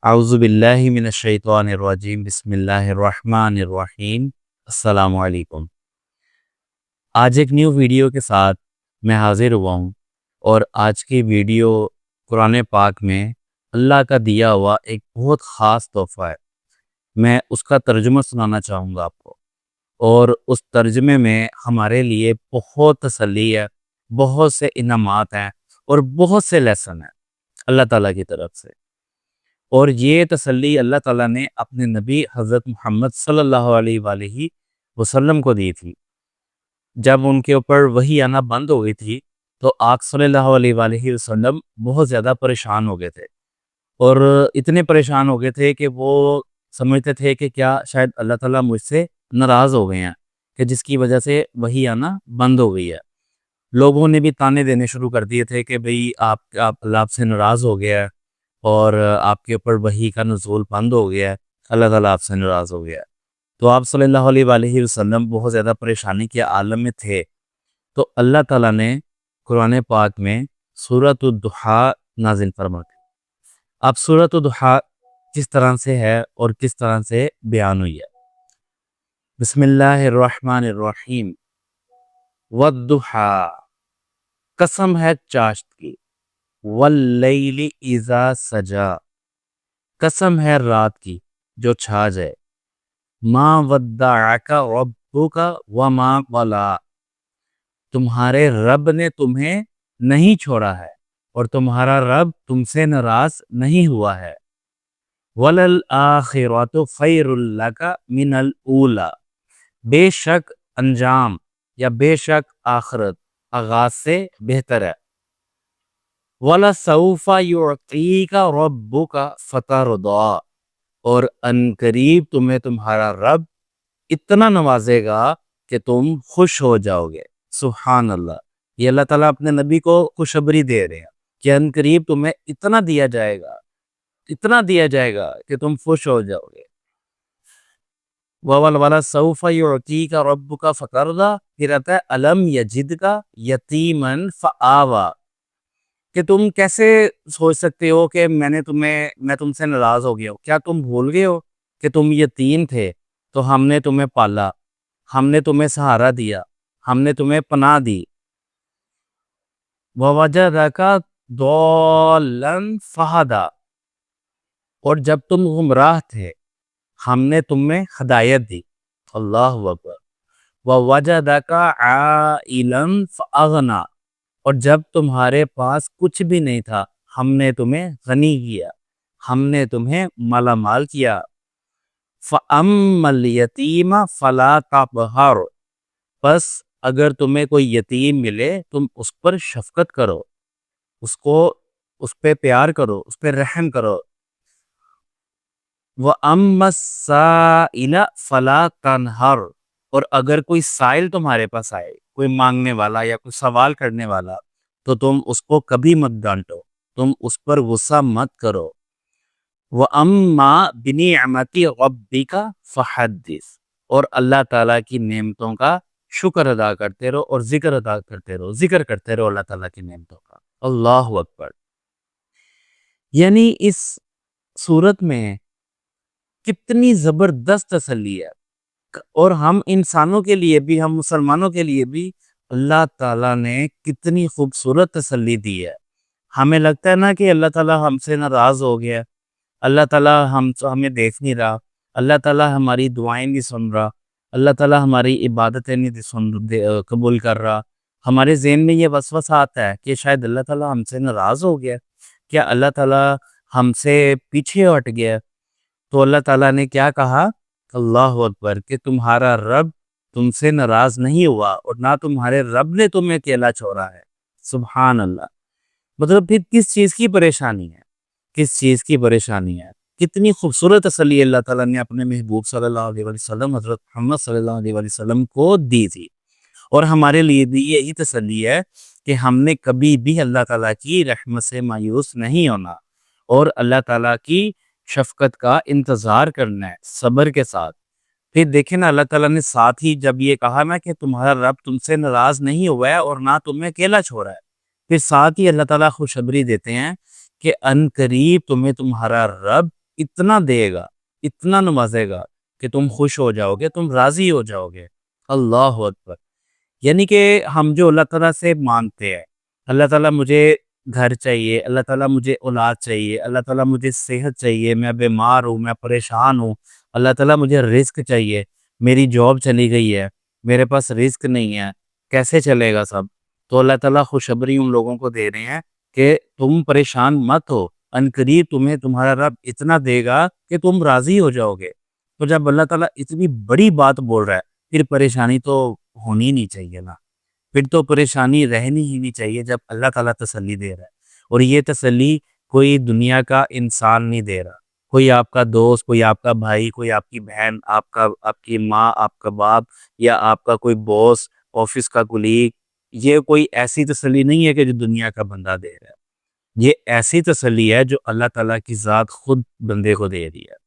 اعوذ باللہ من الشیطان الرجیم بسم اللہ الرحمن الرحیم السلام علیکم۔ آج ایک نیو ویڈیو کے ساتھ میں حاضر ہوا ہوں، اور آج کی ویڈیو قرآن پاک میں اللہ کا دیا ہوا ایک بہت خاص تحفہ ہے۔ میں اس کا ترجمہ سنانا چاہوں گا آپ کو، اور اس ترجمے میں ہمارے لیے بہت تسلی ہے، بہت سے انعامات ہیں اور بہت سے لیسن ہیں اللہ تعالیٰ کی طرف سے۔ اور یہ تسلی اللہ تعالیٰ نے اپنے نبی حضرت محمد صلی اللہ علیہ وآلہ وسلم کو دی تھی۔ جب ان کے اوپر وحی آنا بند ہو گئی تھی تو آقا صلی اللہ علیہ وآلہ وسلم بہت زیادہ پریشان ہو گئے تھے، اور اتنے پریشان ہو گئے تھے کہ وہ سمجھتے تھے کہ کیا شاید اللہ تعالیٰ مجھ سے ناراض ہو گئے ہیں، کہ جس کی وجہ سے وحی آنا بند ہو گئی ہے۔ لوگوں نے بھی تانے دینے شروع کر دیے تھے کہ بھئی آپ اللہ آپ سے ناراض ہو گیا ہے، اور آپ کے اوپر وحی کا نزول بند ہو گیا ہے، اللہ تعالیٰ آپ سے ناراض ہو گیا ہے۔ تو آپ صلی اللہ علیہ وآلہ وسلم بہت زیادہ پریشانی کے عالم میں تھے، تو اللہ تعالیٰ نے قرآن پاک میں سورۃ الضحیٰ نازل فرما دی۔ اب سورۃ الضحیٰ کس طرح سے ہے اور کس طرح سے بیان ہوئی ہے؟ بسم اللہ الرحمن الرحیم۔ والضحیٰ، قسم ہے چاشت کی، واللیل اذا سجا، قسم ہے رات کی جو چھا جائے، ما ودعک ربک وما قلی، تمہارے رب نے تمہیں نہیں چھوڑا ہے اور تمہارا رب تم سے ناراض نہیں ہوا ہے۔ وللآخرۃ خیر لک من الاولی، بے شک انجام یا بے شک آخرت آغاز سے بہتر ہے۔ وَلَسَوْفَ يُعْطِيكَ رَبُّكَ فَتَرْضَىٰ، اور ان قریب تمہیں تمہارا رب اتنا نوازے گا کہ تم خوش ہو جاؤ گے۔ سبحان اللہ، یہ اللہ تعالیٰ اپنے نبی کو خوشخبری دے رہے ہیں کہ ان قریب تمہیں اتنا دیا جائے گا، اتنا دیا جائے گا کہ تم خوش ہو جاؤ گے۔ وَلَسَوْفَ يُعْطِيكَ رَبُّكَ فَتَرْضَىٰ، پھر آتا ہے أَلَمْ يَجِدْكَ يَتِيمًا فَآوَىٰ، کہ تم کیسے سوچ سکتے ہو کہ میں تم سے ناراض ہو گیا ہوں؟ کیا تم بھول گئے ہو کہ تم یتیم تھے تو ہم نے تمہیں پالا، ہم نے تمہیں سہارا دیا، ہم نے تمہیں پناہ دی۔ وَوَجَدَكَ ضَالًّا فَہَدَىٰ، اور جب تم گمراہ تھے ہم نے تمہیں ہدایت دی۔ اللہ اکبر۔ وَوَجَدَكَ عَائِلًا فَأَغْنَىٰ، اور جب تمہارے پاس کچھ بھی نہیں تھا ہم نے تمہیں غنی کیا، ہم نے تمہیں مالا مال کیا۔ فَأَمَّا الْيَتِيمَ فَلَا تَقْهَرْ، پس اگر تمہیں کوئی یتیم ملے تم اس پر شفقت کرو، اس پہ پیار کرو، اس پہ رحم کرو۔ وَأَمَّا السَّائِلَ فَلَا تَنْهَرْ، اور اگر کوئی سائل تمہارے پاس آئے، کوئی مانگنے والا یا کوئی سوال کرنے والا، تو تم اس کو کبھی مت ڈانٹو، تم اس پر غصہ مت کرو۔ وَأَمَّا بِنِعْمَتِ رَبِّكَ فَحَدِّثْ، اور اللہ تعالیٰ کی نعمتوں کا شکر ادا کرتے رہو اور ذکر ادا کرتے رہو، ذکر کرتے رہو اللہ تعالیٰ کی نعمتوں کا۔ اللہ اکبر۔ یعنی اس صورت میں کتنی زبردست تسلی ہے، اور ہم انسانوں کے لیے بھی، ہم مسلمانوں کے لیے بھی اللہ تعالیٰ نے کتنی خوبصورت تسلی دی ہے۔ ہمیں لگتا ہے نا کہ اللہ تعالیٰ ہم سے ناراض ہو گیا، اللہ تعالیٰ ہمیں دیکھ نہیں رہا، اللہ تعالیٰ ہماری دعائیں نہیں سن رہا، اللہ تعالیٰ ہماری عبادتیں نہیں قبول کر رہا۔ ہمارے ذہن میں یہ وسوسہ آتا ہے کہ شاید اللہ تعالیٰ ہم سے ناراض ہو گیا، کیا اللہ تعالیٰ ہم سے پیچھے ہٹ گیا؟ تو اللہ تعالیٰ نے کیا کہا؟ اللہ اکبر، کہ تمہارا رب تم سے ناراض نہیں ہوا اور نہ تمہارے رب نے تمہیں اکیلا چھوڑا ہے۔ سبحان اللہ۔ مطلب پھر کس چیز کی پریشانی ہے؟ کس چیز کی پریشانی ہے؟ کتنی خوبصورت تسلی اللہ تعالیٰ نے اپنے محبوب صلی اللہ علیہ وسلم حضرت محمد صلی اللہ علیہ وسلم کو دی تھی، اور ہمارے لیے بھی یہی تسلی ہے کہ ہم نے کبھی بھی اللہ تعالیٰ کی رحمت سے مایوس نہیں ہونا، اور اللہ تعالیٰ کی شفقت کا انتظار کرنا ہے صبر کے ساتھ۔ پھر دیکھیں نا، اللہ تعالیٰ نے ساتھ ہی جب یہ کہا نا کہ تمہارا رب تم سے ناراض نہیں ہوا ہے اور نہ تمہیں اکیلا چھوڑا ہے، پھر ساتھ ہی اللہ تعالیٰ خوشخبری دیتے ہیں کہ ان قریب تمہیں تمہارا رب اتنا دے گا، اتنا نوازے گا کہ تم خوش ہو جاؤ گے، تم راضی ہو جاؤ گے۔ اللہ اکبر۔ یعنی کہ ہم جو اللہ تعالیٰ سے مانگتے ہیں، اللہ تعالیٰ مجھے گھر چاہیے، اللہ تعالیٰ مجھے اولاد چاہیے، اللہ تعالیٰ مجھے صحت چاہیے، میں بیمار ہوں، میں پریشان ہوں، اللہ تعالیٰ مجھے رزق چاہیے، میری جاب چلی گئی ہے، میرے پاس رزق نہیں ہے، کیسے چلے گا سب؟ تو اللہ تعالیٰ خوشخبری ان لوگوں کو دے رہے ہیں کہ تم پریشان مت ہو، عنقریب تمہیں تمہارا رب اتنا دے گا کہ تم راضی ہو جاؤ گے۔ تو جب اللہ تعالیٰ اتنی بڑی بات بول رہا ہے، پھر پریشانی تو ہونی نہیں چاہیے نا، پھر تو پریشانی رہنی ہی نہیں چاہیے جب اللہ تعالیٰ تسلی دے رہا ہے۔ اور یہ تسلی کوئی دنیا کا انسان نہیں دے رہا، کوئی آپ کا دوست، کوئی آپ کا بھائی، کوئی آپ کی بہن، آپ کی ماں، آپ کا باپ، یا آپ کا کوئی باس، آفس کا کولیگ، یہ کوئی ایسی تسلی نہیں ہے کہ جو دنیا کا بندہ دے رہا ہے۔ یہ ایسی تسلی ہے جو اللہ تعالیٰ کی ذات خود بندے کو دے رہی ہے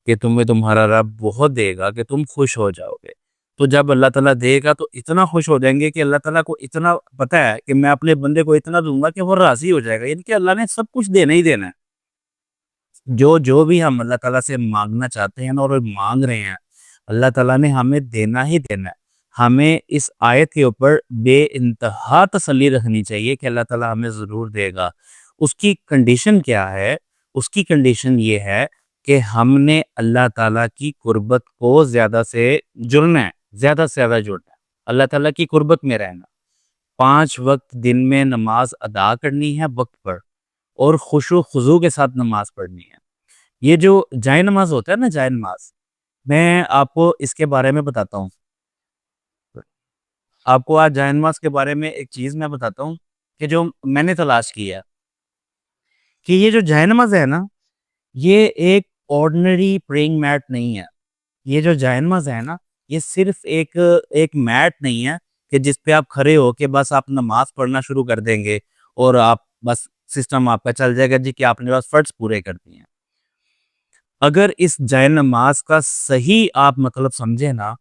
کہ تمہیں تمہارا رب بہت دے گا کہ تم خوش ہو جاؤ گے۔ تو جب اللہ تعالیٰ دے گا تو اتنا خوش ہو جائیں گے کہ اللہ تعالیٰ کو اتنا پتہ ہے کہ میں اپنے بندے کو اتنا دوں گا کہ وہ راضی ہو جائے گا۔ یعنی کہ اللہ نے سب کچھ دینا ہی دینا ہے۔ جو بھی ہم اللہ تعالیٰ سے مانگنا چاہتے ہیں اور مانگ رہے ہیں، اللہ تعالیٰ نے ہمیں دینا ہی دینا ہے۔ ہمیں اس آیت کے اوپر بے انتہا تسلی رکھنی چاہیے کہ اللہ تعالیٰ ہمیں ضرور دے گا۔ اس کی کنڈیشن کیا ہے؟ اس کی کنڈیشن یہ ہے کہ ہم نے اللہ تعالیٰ کی قربت کو زیادہ سے جڑنا ہے، زیادہ سے زیادہ جڑنا ہے، اللہ تعالیٰ کی قربت میں رہنا۔ 5 وقت دن میں نماز ادا کرنی ہے وقت پر، اور خشوع و خضوع کے ساتھ نماز پڑھنی ہے۔ یہ جو جائے نماز ہوتا ہے نا، جائے نماز، میں آپ کو اس کے بارے میں بتاتا ہوں۔ آپ کو آج جائے نماز کے بارے میں ایک چیز میں بتاتا ہوں کہ جو میں نے تلاش کی ہے، کہ یہ جو جائے نماز ہے نا، یہ ایک آرڈنری پریئنگ میٹ نہیں ہے۔ یہ جو جائے نماز ہے نا، یہ صرف ایک میٹ نہیں ہے کہ جس پہ آپ کھڑے ہو کے بس آپ نماز پڑھنا شروع کر دیں گے اور آپ بس سسٹم آپ کا چل جائے گا جی کہ آپ نے بس فرض پورے کر دیے ہیں۔ اگر اس جائے نماز کا صحیح آپ مطلب سمجھے نا،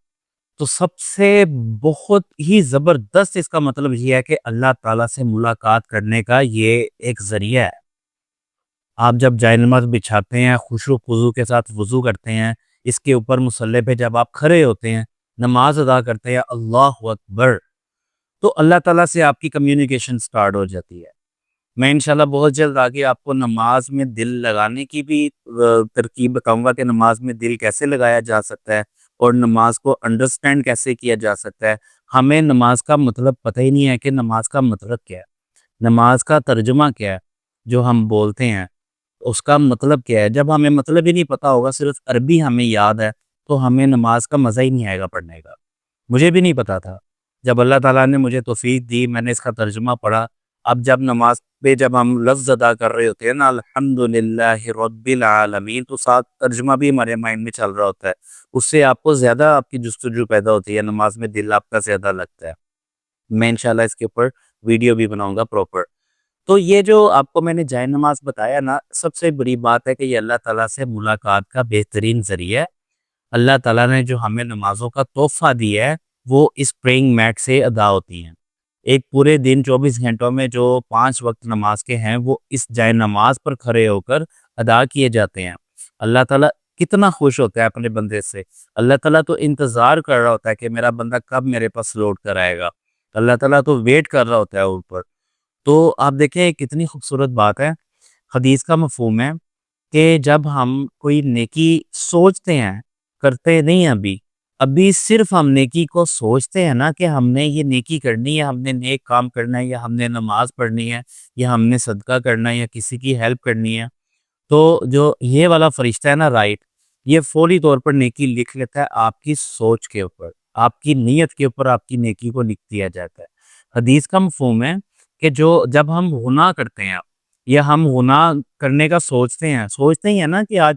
تو سب سے بہت ہی زبردست اس کا مطلب یہ ہے کہ اللہ تعالیٰ سے ملاقات کرنے کا یہ ایک ذریعہ ہے۔ آپ جب جائے نماز بچھاتے ہیں، خشوع و خضوع کے ساتھ وضو کرتے ہیں، اس کے اوپر مصلی پہ جب آپ کھڑے ہوتے ہیں، نماز ادا کرتے ہیں، اللہ اکبر، تو اللہ تعالیٰ سے آپ کی کمیونیکیشن سٹارٹ ہو جاتی ہے۔ میں انشاءاللہ بہت جلد آگے آپ کو نماز میں دل لگانے کی بھی ترکیب بتاؤں گا کہ نماز میں دل کیسے لگایا جا سکتا ہے اور نماز کو انڈرسٹینڈ کیسے کیا جا سکتا ہے۔ ہمیں نماز کا مطلب پتہ ہی نہیں ہے کہ نماز کا مطلب کیا ہے، نماز کا ترجمہ کیا ہے جو ہم بولتے ہیں، اس کا مطلب کیا ہے۔ جب ہمیں مطلب ہی نہیں پتہ ہوگا، صرف عربی ہمیں یاد ہے، تو ہمیں نماز کا مزہ ہی نہیں آئے گا پڑھنے کا۔ مجھے بھی نہیں پتا تھا، جب اللہ تعالیٰ نے مجھے توفیق دی، میں نے اس کا ترجمہ پڑھا۔ اب جب نماز پہ جب ہم لفظ ادا کر رہے ہوتے ہیں نا، الحمدللہ رب العالمین، تو ساتھ ترجمہ بھی ہمارے مائنڈ میں چل رہا ہوتا ہے۔ اس سے آپ کو زیادہ آپ کی جستجو پیدا ہوتی ہے، نماز میں دل آپ کا زیادہ لگتا ہے۔ میں انشاءاللہ اس کے اوپر ویڈیو بھی بناؤں گا پراپر۔ تو یہ جو آپ کو میں نے جائے نماز بتایا نا، سب سے بڑی بات ہے کہ یہ اللہ تعالیٰ سے ملاقات کا بہترین ذریعہ ہے۔ اللہ تعالیٰ نے جو ہمیں نمازوں کا تحفہ دیا ہے، وہ اس پریئنگ میٹ سے ادا ہوتی ہیں۔ ایک پورے دن 24 گھنٹوں میں جو 5 وقت نماز کے ہیں، وہ اس جائے نماز پر کھڑے ہو کر ادا کیے جاتے ہیں۔ اللہ تعالیٰ کتنا خوش ہوتا ہے اپنے بندے سے۔ اللہ تعالیٰ تو انتظار کر رہا ہوتا ہے کہ میرا بندہ کب میرے پاس لوٹ کر آئے گا۔ اللہ تعالیٰ تو ویٹ کر رہا ہوتا ہے اوپر۔ تو آپ دیکھیں کتنی خوبصورت بات ہے۔ حدیث کا مفہوم ہے کہ جب ہم کوئی نیکی سوچتے ہیں، کرتے نہیں ابھی صرف ہم نیکی کو سوچتے ہیں نا کہ ہم نے یہ نیکی کرنی ہے، ہم نے نیک کام کرنا ہے، یا ہم نے نماز پڑھنی ہے، یا ہم نے صدقہ کرنا ہے، یا کسی کی ہیلپ کرنی ہے، تو جو یہ والا فرشتہ ہے نا، رائٹ، یہ فوری طور پر نیکی لکھ لیتا ہے آپ کی سوچ کے اوپر، آپ کی نیت کے اوپر آپ کی نیکی کو لکھ دیا جاتا ہے۔ حدیث کا مفہوم ہے کہ جب ہم گناہ کرتے ہیں یا ہم گناہ کرنے کا سوچتے ہی ہیں نا کہ آج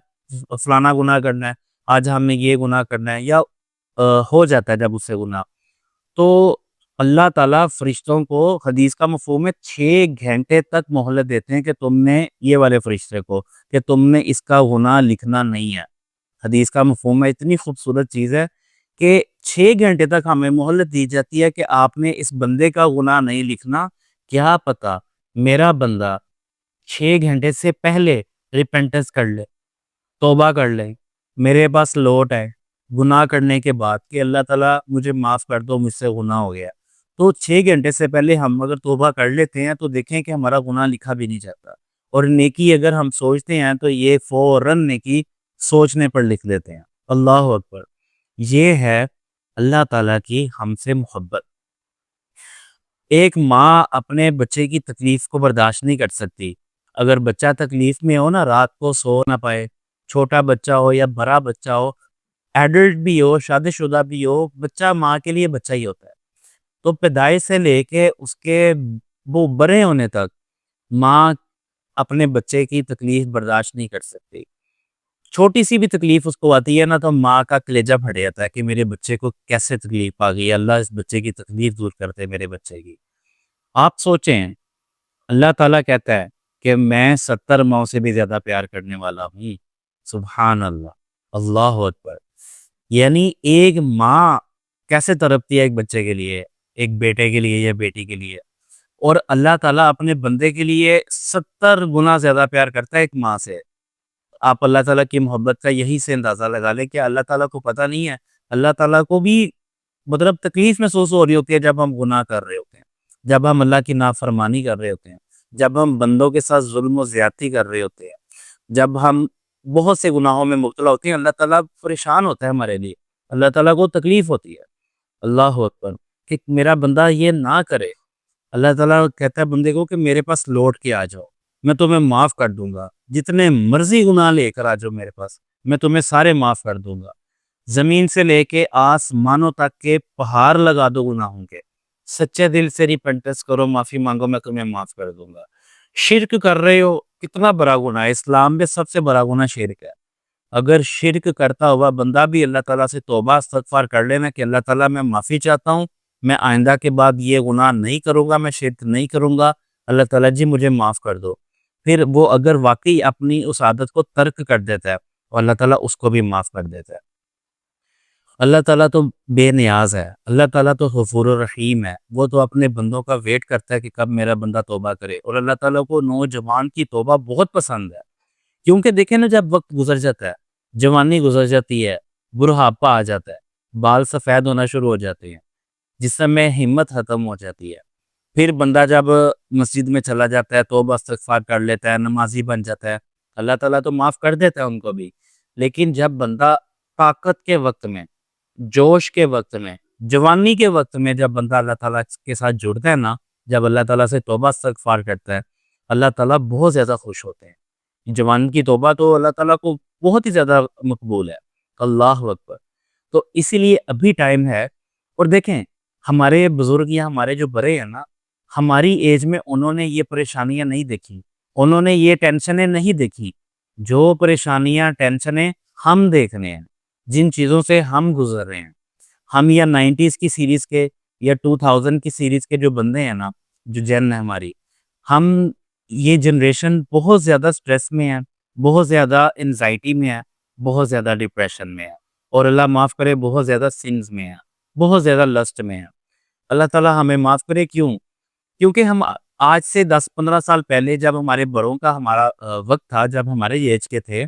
فلانا گناہ کرنا ہے، آج ہم نے یہ گناہ کرنا ہے، یا ہو جاتا ہے جب اس سے گناہ، تو اللہ تعالیٰ فرشتوں کو، حدیث کا مفہوم ہے، 6 گھنٹے تک مہلت دیتے ہیں کہ تم نے، یہ والے فرشتے کو، کہ تم نے اس کا گناہ لکھنا نہیں ہے۔ حدیث کا مفہوم ہے، اتنی خوبصورت چیز ہے کہ 6 گھنٹے تک ہمیں مہلت دی جاتی ہے کہ آپ نے اس بندے کا گناہ نہیں لکھنا۔ کیا پتا میرا بندہ 6 گھنٹے سے پہلے ریپینٹنس کر لے، توبہ کر لیں، میرے پاس لوٹ ہے گناہ کرنے کے بعد کہ اللہ تعالیٰ مجھے معاف کر دو، مجھ سے گناہ ہو گیا، تو 6 گھنٹے سے پہلے ہم اگر توبہ کر لیتے ہیں تو دیکھیں کہ ہمارا گناہ لکھا بھی نہیں جاتا، اور نیکی اگر ہم سوچتے ہیں تو یہ فوراً نیکی سوچنے پر لکھ دیتے ہیں۔ اللہ اکبر! یہ ہے اللہ تعالیٰ کی ہم سے محبت۔ ایک ماں اپنے بچے کی تکلیف کو برداشت نہیں کر سکتی۔ اگر بچہ تکلیف میں ہو نا، رات کو سو نہ پائے، چھوٹا بچہ ہو یا بڑا بچہ ہو، ایڈلٹ بھی ہو، شادی شدہ بھی ہو، بچہ ماں کے لیے بچہ ہی ہوتا ہے۔ تو پیدائش سے لے کے اس کے وہ بڑے ہونے تک ماں اپنے بچے کی تکلیف برداشت نہیں کر سکتی۔ چھوٹی سی بھی تکلیف اس کو آتی ہے نا تو ماں کا کلیجہ پھٹ جاتا ہے کہ میرے بچے کو کیسے تکلیف آ گئی، اللہ اس بچے کی تکلیف دور کرتے میرے بچے کی۔ آپ سوچیں، اللہ تعالیٰ کہتا ہے کہ میں 70 ماؤں سے بھی زیادہ پیار کرنے والا ہوں۔ سبحان اللہ، اللہ اکبر! یعنی ایک ماں کیسے تڑپتی ہے ایک بچے کے لیے، ایک بیٹے کے لیے یا بیٹی کے لیے، اور اللہ تعالیٰ اپنے بندے کے لیے 70 گنا زیادہ پیار کرتا ہے ایک ماں سے۔ آپ اللہ تعالیٰ کی محبت کا یہی سے اندازہ لگا لیں کہ اللہ تعالیٰ کو پتہ نہیں ہے، اللہ تعالیٰ کو بھی مطلب تکلیف محسوس ہو رہی ہوتی ہے جب ہم گناہ کر رہے ہوتے ہیں، جب ہم اللہ کی نافرمانی کر رہے ہوتے ہیں، جب ہم بندوں کے ساتھ ظلم و زیادتی کر رہے ہوتے ہیں، جب ہم بہت سے گناہوں میں مبتلا ہوتے ہیں، اللہ تعالیٰ پریشان ہوتا ہے ہمارے لیے، اللہ تعالیٰ کو تکلیف ہوتی ہے۔ اللہ اکبر! کہ میرا بندہ یہ نہ کرے۔ اللہ تعالیٰ کہتا ہے بندے کو کہ میرے پاس لوٹ کے آ جاؤ، میں تمہیں معاف کر دوں گا، جتنے مرضی گناہ لے کر آ جاؤ میرے پاس، میں تمہیں سارے معاف کر دوں گا۔ زمین سے لے کے آسمانوں تک کے پہاڑ لگا دو گناہوں کے، سچے دل سے ریپنٹنس کرو، معافی مانگو، میں تمہیں معاف کر دوں گا۔ شرک کر رہے ہو، کتنا بڑا گناہ ہے، اسلام میں سب سے بڑا گناہ شرک ہے۔ اگر شرک کرتا ہوا بندہ بھی اللہ تعالیٰ سے توبہ استغفار کر لینا کہ اللہ تعالیٰ میں معافی چاہتا ہوں، میں آئندہ کے بعد یہ گناہ نہیں کروں گا، میں شرک نہیں کروں گا، اللہ تعالیٰ جی مجھے معاف کر دو، پھر وہ اگر واقعی اپنی اس عادت کو ترک کر دیتا ہے اور اللہ تعالیٰ اس کو بھی معاف کر دیتا ہے۔ اللہ تعالیٰ تو بے نیاز ہے، اللہ تعالیٰ تو غفور الرحیم ہے، وہ تو اپنے بندوں کا ویٹ کرتا ہے کہ کب میرا بندہ توبہ کرے، اور اللہ تعالیٰ کو نوجوان کی توبہ بہت پسند ہے، کیونکہ دیکھیں نا جب وقت گزر جاتا ہے، جوانی گزر جاتی ہے، بڑھاپا آ جاتا ہے، بال سفید ہونا شروع ہو جاتے ہیں، جسم میں ہمت ختم ہو جاتی ہے، پھر بندہ جب مسجد میں چلا جاتا ہے، توبہ استغفار کر لیتا ہے، نمازی بن جاتا ہے، اللہ تعالیٰ تو معاف کر دیتا ہے ان کو بھی، لیکن جب بندہ طاقت کے وقت میں، جوش کے وقت میں، جوانی کے وقت میں جب بندہ اللہ تعالیٰ کے ساتھ جڑتا ہے نا، جب اللہ تعالیٰ سے توبہ استغفار کرتا ہے، اللہ تعالیٰ بہت زیادہ خوش ہوتے ہیں۔ جوان کی توبہ تو اللہ تعالیٰ کو بہت ہی زیادہ مقبول ہے۔ اللہ اکبر! تو اسی لیے ابھی ٹائم ہے، اور دیکھیں ہمارے بزرگ یا ہمارے جو بڑے ہیں نا، ہماری ایج میں انہوں نے یہ پریشانیاں نہیں دیکھی، انہوں نے یہ ٹینشنیں نہیں دیکھی، جو پریشانیاں ٹینشنیں ہم دیکھ رہے ہیں، جن چیزوں سے ہم گزر رہے ہیں، ہم یا 90s کی سیریز کے یا 2000 کی سیریز کے جو بندے ہیں نا، جو جن ہے ہماری، ہم یہ جنریشن بہت زیادہ سٹریس میں ہے، بہت زیادہ انزائٹی میں ہے، بہت زیادہ ڈپریشن میں ہے، اور اللہ معاف کرے بہت زیادہ سنز میں ہے، بہت زیادہ لسٹ میں ہے۔ اللہ تعالیٰ ہمیں معاف کرے، کیونکہ ہم آج سے 10-15 سال پہلے جب ہمارے بڑوں کا ہمارا وقت تھا، جب ہمارے ایج کے تھے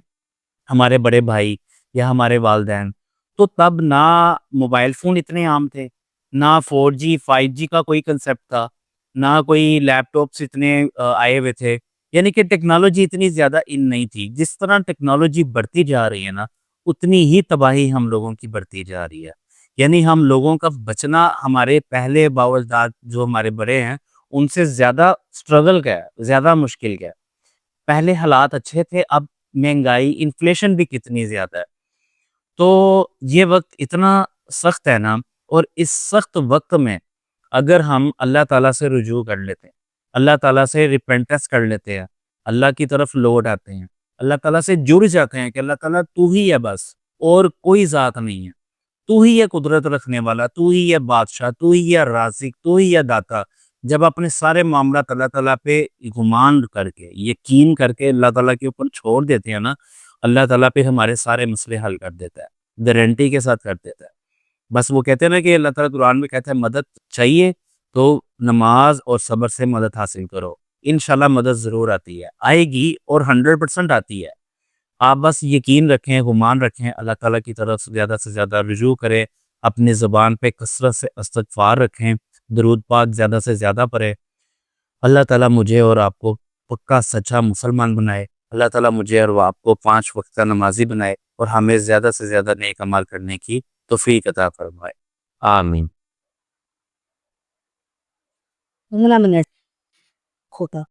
ہمارے بڑے بھائی یا ہمارے والدین، تو تب نہ موبائل فون اتنے عام تھے، نہ 4G 5G کا کوئی کنسیپٹ تھا، نہ کوئی لیپ ٹاپس اتنے آئے ہوئے تھے، یعنی کہ ٹیکنالوجی اتنی زیادہ ان نہیں تھی۔ جس طرح ٹیکنالوجی بڑھتی جا رہی ہے نا، اتنی ہی تباہی ہم لوگوں کی بڑھتی جا رہی ہے، یعنی ہم لوگوں کا بچنا ہمارے پہلے باوجداد جو ہمارے بڑے ہیں ان سے زیادہ سٹرگل کا ہے، زیادہ مشکل کا ہے۔ پہلے حالات اچھے تھے، اب مہنگائی، انفلیشن بھی کتنی زیادہ ہے، تو یہ وقت اتنا سخت ہے نا، اور اس سخت وقت میں اگر ہم اللہ تعالیٰ سے رجوع کر لیتے ہیں، اللہ تعالیٰ سے ریپینٹنس کر لیتے ہیں، اللہ کی طرف لوٹ آتے ہیں، اللہ تعالیٰ سے جڑ جاتے ہیں کہ اللہ تعالیٰ تو ہی ہے بس، اور کوئی ذات نہیں ہے، تو ہی ہے قدرت رکھنے والا، تو ہی ہے بادشاہ، تو ہی ہے رازق، تو ہی ہے داتا۔ جب اپنے سارے معاملات اللہ تعالیٰ پہ گمان کر کے، یقین کر کے اللہ تعالیٰ کے اوپر چھوڑ دیتے ہیں نا، اللہ تعالیٰ پہ ہمارے سارے مسئلے حل کر دیتا ہے، گارنٹی کے ساتھ کر دیتا ہے۔ بس وہ کہتے ہیں نا کہ اللہ تعالیٰ قرآن میں کہتا ہے مدد چاہیے تو نماز اور صبر سے مدد حاصل کرو، انشاءاللہ مدد ضرور آتی ہے، آئے گی، اور 100% آتی ہے۔ آپ بس یقین رکھیں، گمان رکھیں، اللہ تعالیٰ کی طرف سے زیادہ رجوع کریں، اپنی زبان پہ کثرت سے استغفار رکھیں، درود پاک زیادہ سے زیادہ پڑھیں۔ اللہ تعالیٰ مجھے اور آپ کو پکا سچا مسلمان بنائے۔ اللہ تعالیٰ مجھے اور آپ کو 5 وقت کا نمازی بنائے اور ہمیں زیادہ سے زیادہ نیک عمل کرنے کی توفیق عطا فرمائے۔ آمین۔ 15 منٹ ہوتا